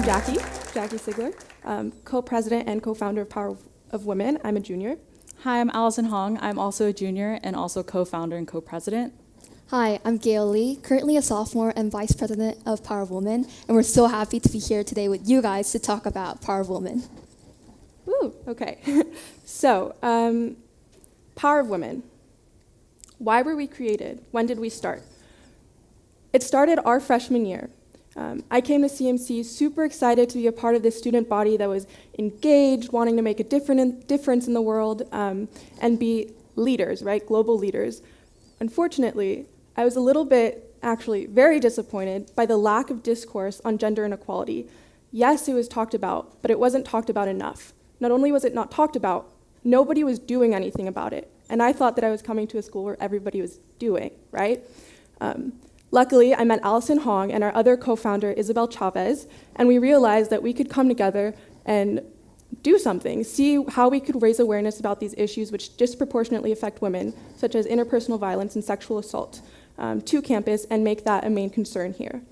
I'm Jackie Siegler, co-president and co-founder of Power of Women. I'm a junior. Hi, I'm Alison Hong. I'm also a junior and also co-founder and co-president. Hi, I'm Gayle Lee, currently a sophomore and vice president of Power of Women, and we're so happy to be here today with you guys to talk about Power of Women. Woo, okay. So, Power of Women. Why were we created? When did we start? It started our freshman year. I came to CMC super excited to be a part of this student body that was engaged, wanting to make a difference in the world, and be leaders, right? Global leaders. Unfortunately, I was a little bit, actually, very disappointed by the lack of discourse on gender inequality. Yes, it was talked about, but it wasn't talked about enough. Not only was it not talked about, nobody was doing anything about it. And I thought that I was coming to a school where everybody was doing, right? Luckily, I met Alison Hong and our other co-founder, Isabel Chavez, and we realized that we could come together and do something, see how we could raise awareness about these issues which disproportionately affect women, such as interpersonal violence and sexual assault, to campus and make that a main concern here.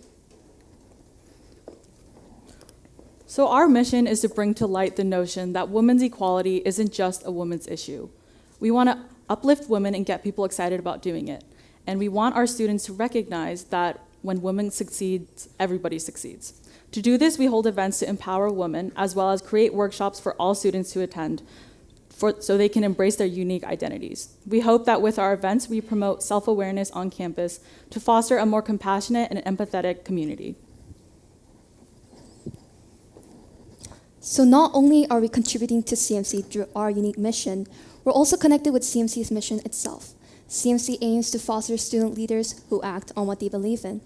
So our mission is to bring to light the notion that women's equality isn't just a women's issue. We want to uplift women and get people excited about doing it. And we want our students to recognize that when women succeed, everybody succeeds. To do this, we hold events to empower women, as well as create workshops for all students to attend so they can embrace their unique identities. We hope that with our events, we promote self-awareness on campus to foster a more compassionate and empathetic community. So not only are we contributing to CMC through our unique mission, we're also connected with CMC's mission itself. CMC aims to foster student leaders who act on what they believe in.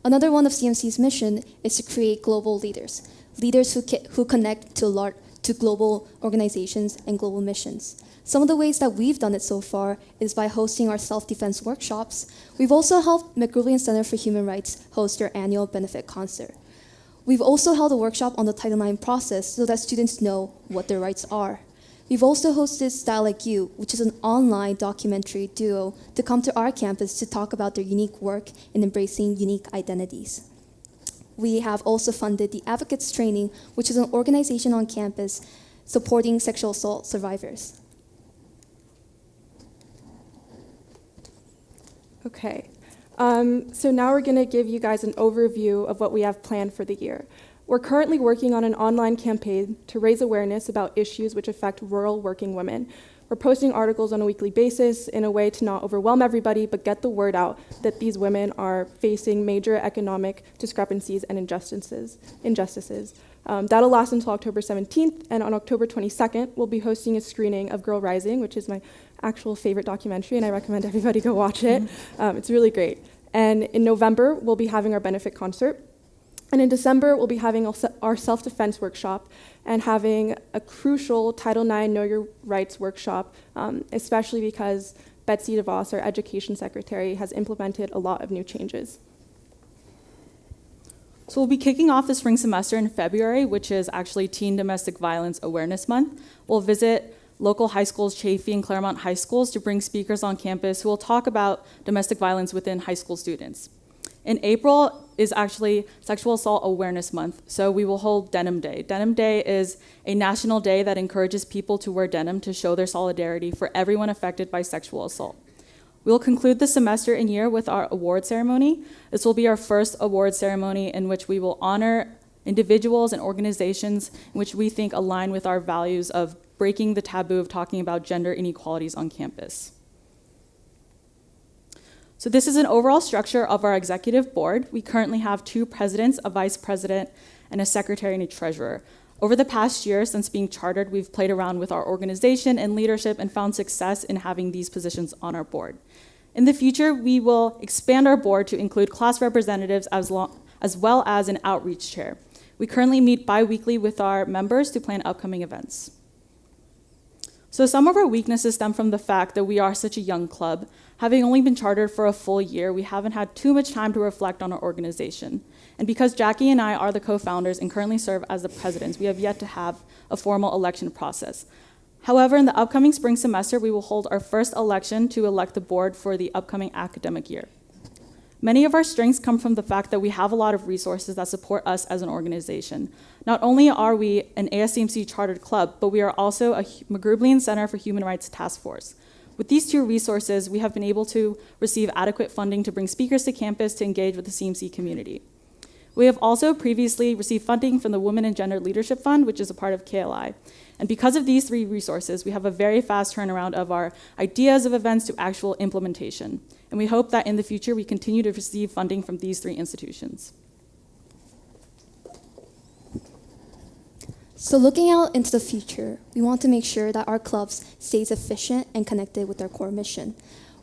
Another one of CMC's mission is to create global leaders, leaders who connect to global organizations and global missions. Some of the ways that we've done it so far is by hosting our self-defense workshops. We've also helped McGrulian Center for Human Rights host their annual benefit concert. We've also held a workshop on the Title IX process so that students know what their rights are. We've also hosted Style Like You, which is an online documentary duo to come to our campus to talk about their unique work in embracing unique identities. We have also funded the Advocates Training, which is an organization on campus supporting sexual assault survivors. Okay, so now we're gonna give you guys an overview of what we have planned for the year. We're currently working on an online campaign to raise awareness about issues which affect rural working women. We're posting articles on a weekly basis in a way to not overwhelm everybody, but get the word out that these women are facing major economic discrepancies and injustices. That'll last until October 17th, and on October 22nd, we'll be hosting a screening of Girl Rising, which is my actual favorite documentary, and I recommend everybody go watch it. It's really great. And in November, we'll be having our benefit concert. And in December, we'll be having our self-defense workshop and having a crucial Title IX Know Your Rights workshop, especially because Betsy DeVos, our education secretary, has implemented a lot of new changes. So we'll be kicking off the spring semester in February, which is actually Teen Domestic Violence Awareness Month. We'll visit local high schools, Chaffey and Claremont high schools, to bring speakers on campus who will talk about domestic violence within high school students. In April is actually Sexual Assault Awareness Month, so we will hold Denim Day. Denim Day is a national day that encourages people to wear denim to show their solidarity for everyone affected by sexual assault. We will conclude the semester and year with our award ceremony. This will be our first award ceremony in which we will honor individuals and organizations in which we think align with our values of breaking the taboo of talking about gender inequalities on campus. So this is an overall structure of our executive board. We currently have 2 presidents, a vice president, and a secretary and a treasurer. Over the past year, since being chartered, we've played around with our organization and leadership and found success in having these positions on our board. In the future, we will expand our board to include class representatives as well as an outreach chair. We currently meet bi-weekly with our members to plan upcoming events. So some of our weaknesses stem from the fact that we are such a young club. Having only been chartered for a full year, we haven't had too much time to reflect on our organization. And because Jackie and I are the co-founders and currently serve as the presidents, we have yet to have a formal election process. However, in the upcoming spring semester, we will hold our first election to elect the board for the upcoming academic year. Many of our strengths come from the fact that we have a lot of resources that support us as an organization. Not only are we an ASCMC chartered club, but we are also a McGrublian Center for Human Rights Task Force. With these two resources, we have been able to receive adequate funding to bring speakers to campus to engage with the CMC community. We have also previously received funding from the Women and Gender Leadership Fund, which is a part of KLI. And because of these three resources, we have a very fast turnaround of our ideas of events to actual implementation. And we hope that in the future, we continue to receive funding from these three institutions. So looking out into the future, we want to make sure that our clubs stays efficient and connected with their core mission.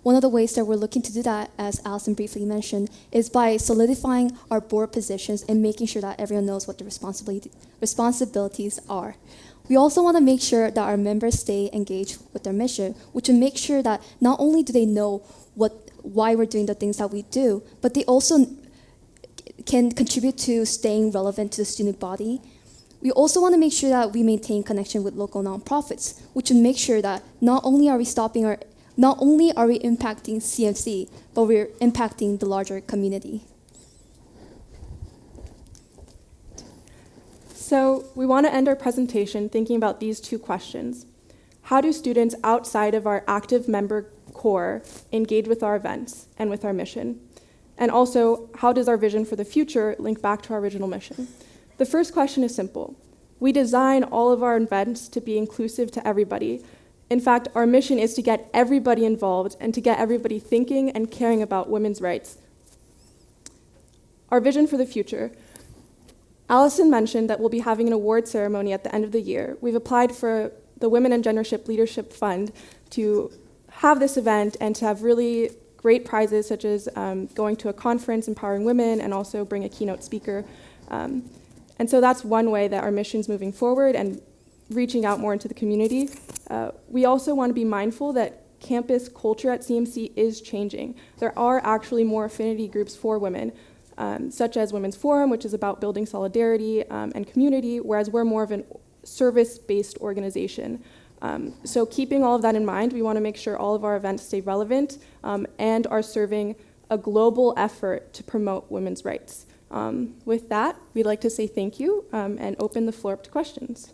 One of the ways that we're looking to do that, as Alison briefly mentioned, is by solidifying our board positions and making sure that everyone knows what the responsibilities are. We also want to make sure that our members stay engaged with their mission, which will make sure that not only do they know why we're doing the things that we do, but they also can contribute to staying relevant to the student body. We also want to make sure that we maintain connection with local nonprofits, which will make sure that not only are we impacting CMC, but we're impacting the larger community. So we want to end our presentation thinking about these two questions. How do students outside of our active member core engage with our events and with our mission? And also, how does our vision for the future link back to our original mission? The first question is simple. We design all of our events to be inclusive to everybody. In fact, our mission is to get everybody involved and to get everybody thinking and caring about women's rights. Our vision for the future. Alison mentioned that we'll be having an award ceremony at the end of the year. We've applied for the Women and Gendership Leadership Fund to have this event and to have really great prizes, such as going to a conference empowering women and also bring a keynote speaker. And so that's one way that our mission's moving forward and reaching out more into the community. We also want to be mindful that campus culture at CMC is changing. There are actually more affinity groups for women, such as Women's Forum, which is about building solidarity and community, whereas we're more of a service-based organization. So keeping all of that in mind, we want to make sure all of our events stay relevant and are serving a global effort to promote women's rights. With that, we'd like to say thank you and open the floor up to questions.